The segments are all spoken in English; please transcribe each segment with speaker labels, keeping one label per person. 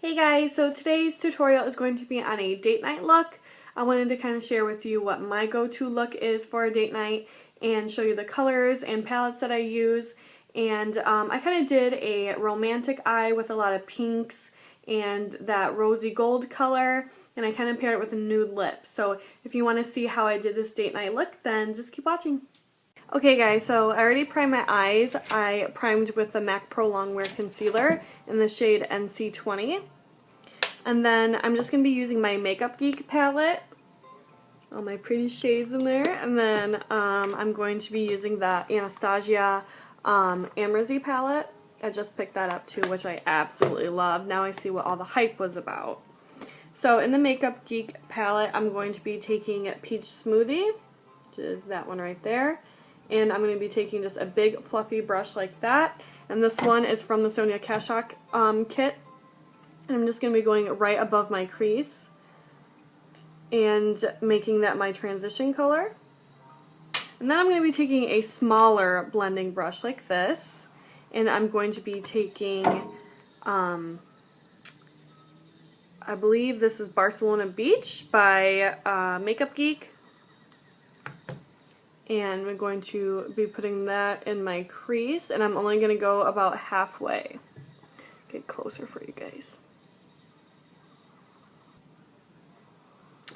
Speaker 1: Hey guys, so today's tutorial is going to be on a date night look. I wanted to kind of share with you what my go-to look is for a date night and show you the colors and palettes that I use. And I kind of did a romantic eye with a lot of pinks and that rosy gold color, and I kind of paired it with a nude lip. So if you want to see how I did this date night look, then just keep watching. Okay guys, so I already primed my eyes. I primed with the MAC Pro Longwear Concealer in the shade NC20. And then I'm just going to be using my Makeup Geek palette. All my pretty shades in there. And then I'm going to be using the Anastasia Amrezy palette. I just picked that up too, which I absolutely love. Now I see what all the hype was about. So in the Makeup Geek palette, I'm going to be taking Peach Smoothie, which is that one right there. And I'm going to be taking just a big fluffy brush like that. And this one is from the Sonia Kashuk kit. And I'm just going to be going right above my crease and making that my transition color. And then I'm going to be taking a smaller blending brush like this. And I'm going to be taking, I believe this is Barcelona Beach by Makeup Geek. And we're going to be putting that in my crease, and I'm only going to go about halfway. Get closer for you guys.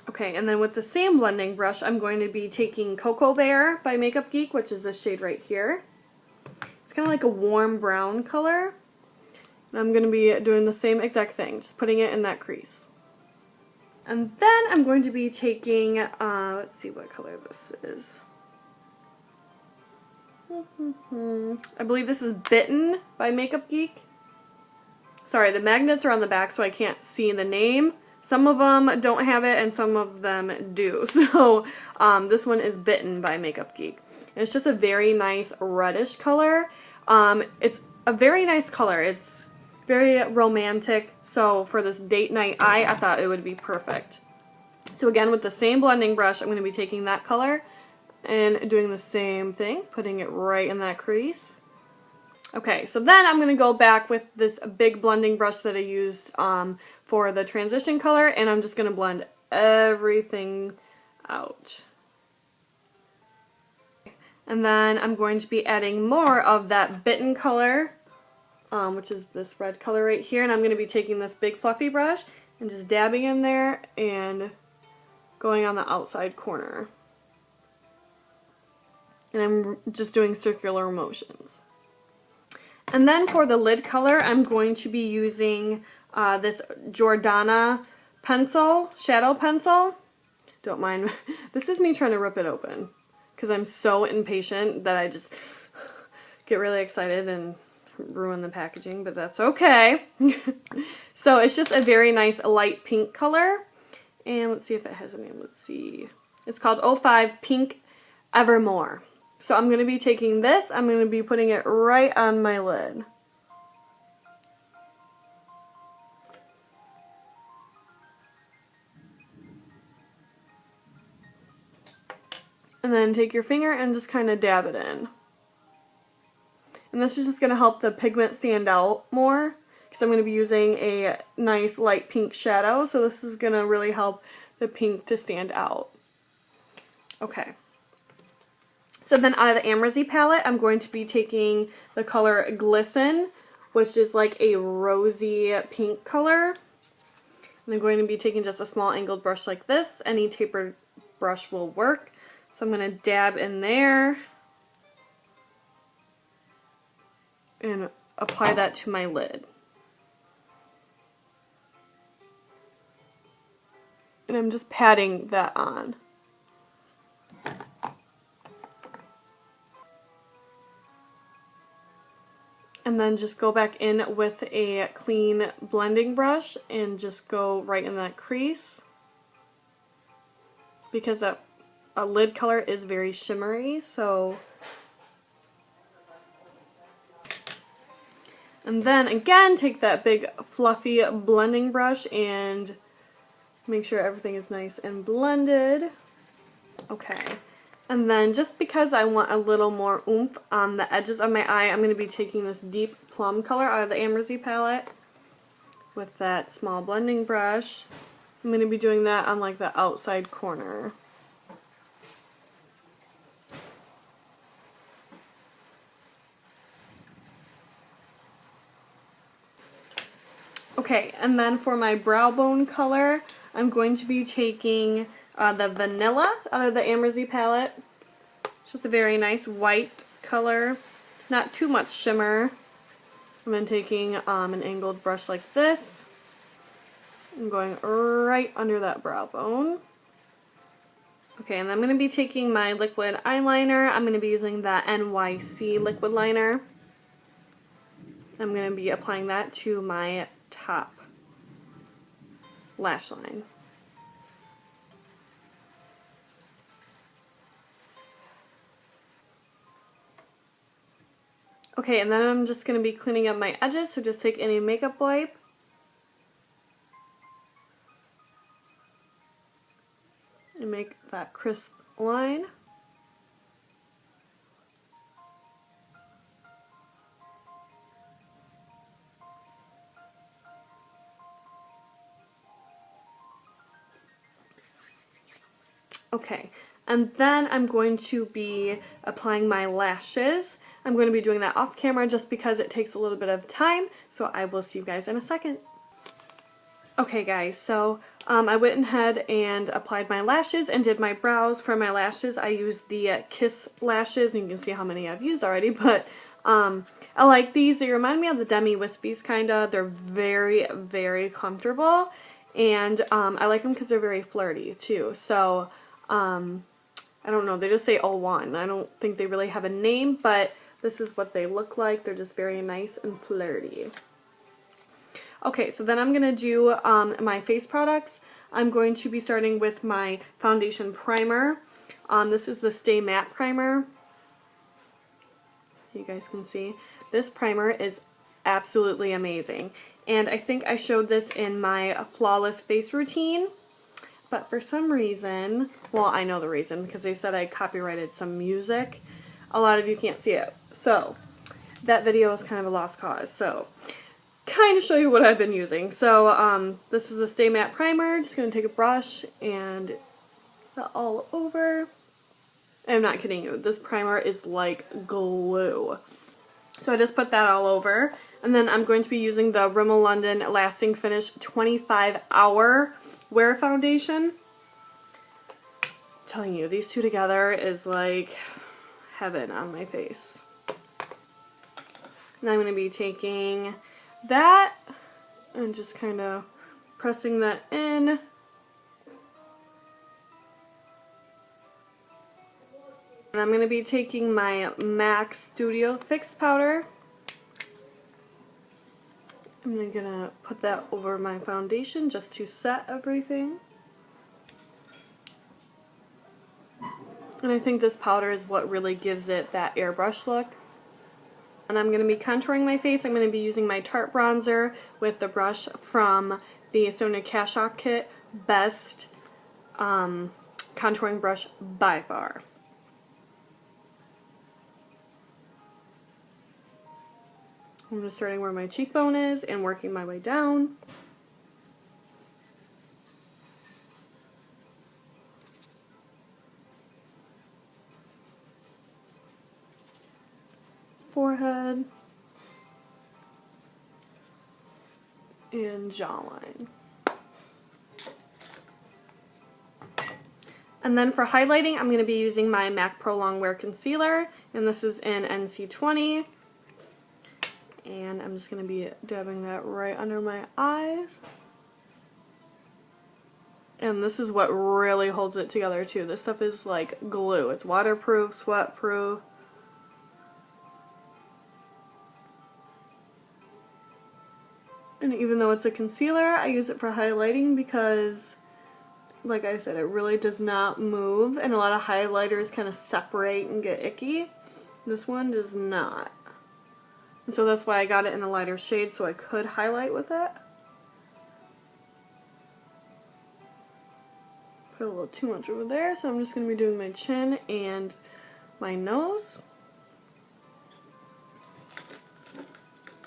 Speaker 1: Okay, and then with the same blending brush, I'm going to be taking Cocoa Bear by Makeup Geek, which is this shade right here. It's kind of like a warm brown color. And I'm going to be doing the same exact thing, just putting it in that crease. And then I'm going to be taking, let's see what color this is. I believe this is Bitten by Makeup Geek. Sorry, the magnets are on the back so I can't see the name. Some of them don't have it and some of them do. So this one is Bitten by Makeup Geek. And it's just a very nice reddish color. It's a very nice color. It's very romantic. So for this date night eye, I thought it would be perfect. So again, with the same blending brush, I'm going to be taking that color and doing the same thing, putting it right in that crease. Okay, so then I'm going to go back with this big blending brush that I used for the transition color, and I'm just going to blend everything out. And then I'm going to be adding more of that Bitten color, which is this red color right here, and I'm going to be taking this big fluffy brush and just dabbing in there and going on the outside corner. And I'm just doing circular motions. And then for the lid color, I'm going to be using this Jordana pencil, shadow pencil. Don't mind, this is me trying to rip it open because I'm so impatient that I just get really excited and ruin the packaging, but that's okay. So it's just a very nice light pink color. And let's see if it has a name. Let's see. It's called 05 Pink Evermore. So I'm going to be taking this, I'm going to be putting it right on my lid. And then take your finger and just kind of dab it in. And this is just going to help the pigment stand out more, because I'm going to be using a nice light pink shadow, so this is going to really help the pink to stand out. Okay. So then out of the Amrezy palette, I'm going to be taking the color Glisten, which is like a rosy pink color. And I'm going to be taking just a small angled brush like this. Any tapered brush will work. So I'm going to dab in there and apply that to my lid. And I'm just patting that on. And then just go back in with a clean blending brush and just go right in that crease, because that lid color is very shimmery. So, and then again, take that big fluffy blending brush and make sure everything is nice and blended. Okay. And then just because I want a little more oomph on the edges of my eye, I'm going to be taking this deep plum color out of the Amrezy palette. with that small blending brush. I'm going to be doing that on like the outside corner. Okay, and then for my brow bone color, I'm going to be taking the Vanilla out of the Ambersy palette. It's just a very nice white color, not too much shimmer. And then taking an angled brush like this, and going right under that brow bone. Okay, and then I'm going to be taking my liquid eyeliner. I'm going to be using the NYC liquid liner. I'm going to be applying that to my top lash line. Okay, and then I'm just going to be cleaning up my edges, so just take any makeup wipe. And make that crisp line. Okay, and then I'm going to be applying my lashes. I'm going to be doing that off camera just because it takes a little bit of time, so I will see you guys in a second. Okay guys, so I went ahead and applied my lashes and did my brows. For my lashes, I used the Kiss lashes, and you can see how many I've used already, but I like these. They remind me of the Demi Wispies, kinda. They're very, very comfortable, and I like them because they're very flirty too. So, I don't know, they just say O1. I don't think they really have a name, but this is what they look like. They're just very nice and flirty. Okay, so then I'm going to do my face products. I'm going to be starting with my foundation primer. This is the Stay Matte Primer. You guys can see. This primer is absolutely amazing. And I think I showed this in my Flawless Face Routine. But for some reason, well, I know the reason, because they said I copyrighted some music. A lot of you can't see it. So, that video is kind of a lost cause. So, kind of show you what I've been using. So, this is the Stay Matte Primer. Just going to take a brush and put all over. I'm not kidding you. This primer is like glue. So, I just put that all over. And then I'm going to be using the Rimmel London Lasting Finish 25-Hour Wear Foundation. I'm telling you, these two together is like heaven on my face. And I'm going to be taking that and just kind of pressing that in. And I'm going to be taking my MAC Studio Fix powder. I'm going to put that over my foundation just to set everything. And I think this powder is what really gives it that airbrush look. And I'm going to be contouring my face. I'm going to be using my Tarte bronzer with the brush from the Sonia Kashuk kit. Best contouring brush by far. I'm just starting where my cheekbone is and working my way down. Forehead. And jawline. And then for highlighting, I'm going to be using my MAC Pro Longwear Concealer, and this is in NC20. And I'm just going to be dabbing that right under my eyes. And this is what really holds it together too. This stuff is like glue. It's waterproof, sweat proof. And even though it's a concealer, I use it for highlighting because, like I said, it really does not move. And a lot of highlighters kind of separate and get icky. This one does not. And so that's why I got it in a lighter shade so I could highlight with it. Put a little too much over there, so I'm just going to be doing my chin and my nose.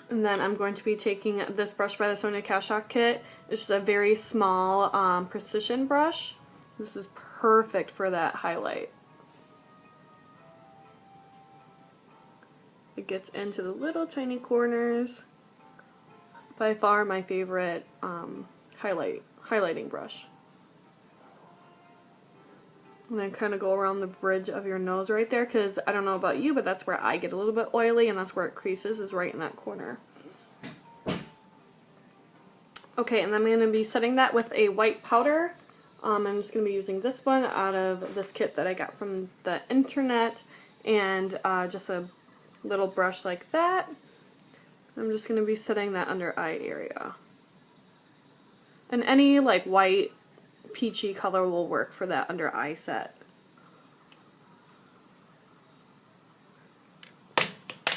Speaker 1: And then I'm going to be taking this brush by the Sonia Kashuk kit. It's just a very small precision brush. This is perfect for that highlight. It gets into the little tiny corners. By far my favorite highlighting brush. And then kind of go around the bridge of your nose right there, because I don't know about you, but that's where I get a little bit oily, and that's where it creases, is right in that corner. Okay, and then I'm going to be setting that with a white powder. I'm just going to be using this one out of this kit that I got from the internet, and just a little brush like that. I'm just going to be setting that under eye area. And any like white peachy color will work for that under eye set.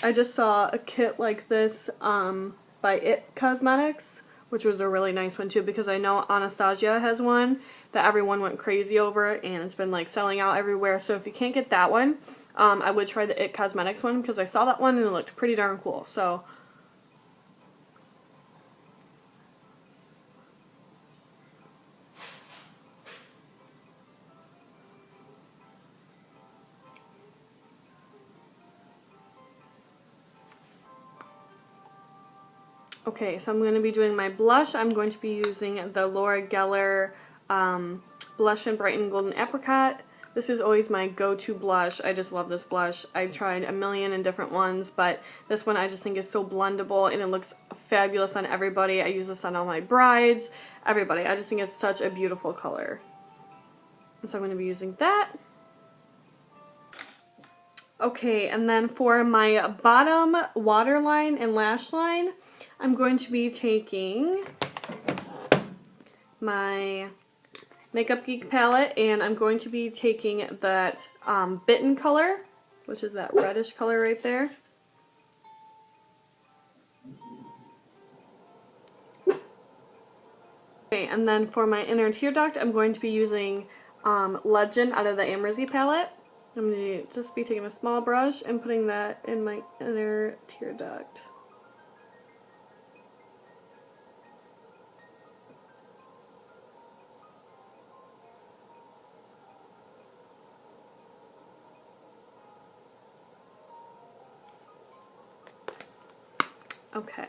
Speaker 1: I just saw a kit like this by It Cosmetics, which was a really nice one too, because I know Anastasia has one that everyone went crazy over and it's been like selling out everywhere. So if you can't get that one, I would try the It Cosmetics one, because I saw that one and it looked pretty darn cool. So okay, so I'm going to be doing my blush. I'm going to be using the Laura Geller Blush and Brighten Golden Apricot. This is always my go-to blush. I just love this blush. I've tried a million and different ones, but this one I just think is so blendable and it looks fabulous on everybody. I use this on all my brides, everybody. I just think it's such a beautiful color. And so I'm going to be using that. Okay, and then for my bottom waterline and lash line, I'm going to be taking my Makeup Geek palette, and I'm going to be taking that Bitten color, which is that reddish color right there. Okay, and then for my inner tear duct, I'm going to be using Legend out of the Amrezy palette. I'm going to just be taking a small brush and putting that in my inner tear duct. Okay.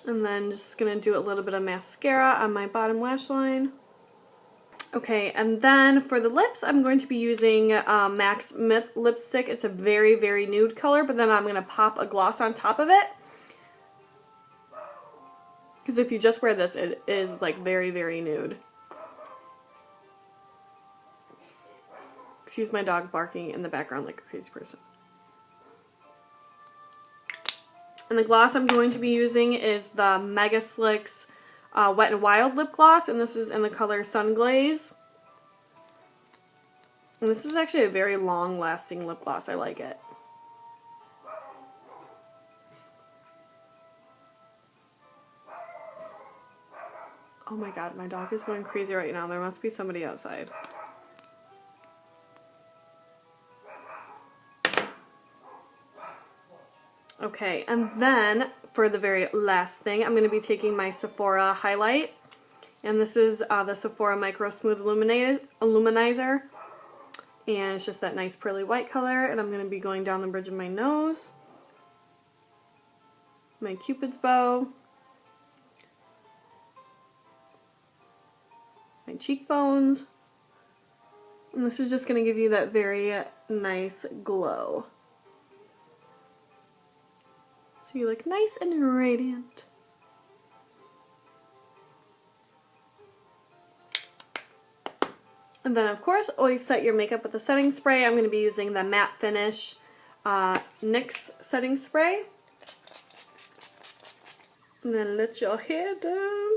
Speaker 1: And then just going to do a little bit of mascara on my bottom lash line. Okay, and then for the lips, I'm going to be using MAC's Myth lipstick. It's a very, very nude color, but then I'm going to pop a gloss on top of it. Because if you just wear this, it is like very, very nude. Excuse my dog barking in the background like a crazy person. And the gloss I'm going to be using is the Megaslicks Wet n Wild lip gloss, and this is in the color Sun Glaze. And this is actually a very long-lasting lip gloss. I like it. Oh my god, my dog is going crazy right now. There must be somebody outside. Okay, and then for the very last thing, I'm going to be taking my Sephora highlight. And this is the Sephora Micro Smooth Luminizer. And it's just that nice pearly white color. And I'm going to be going down the bridge of my nose. My Cupid's bow. My cheekbones. And this is just going to give you that very nice glow. So you look nice and radiant. And then of course, always set your makeup with a setting spray. I'm going to be using the Matte Finish NYX setting spray. And then let your hair down.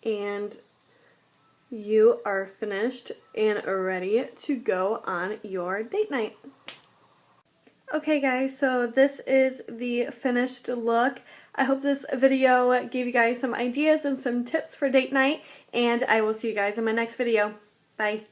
Speaker 1: And you are finished and ready to go on your date night. Okay guys, so this is the finished look. I hope this video gave you guys some ideas and some tips for date night, and I will see you guys in my next video. Bye.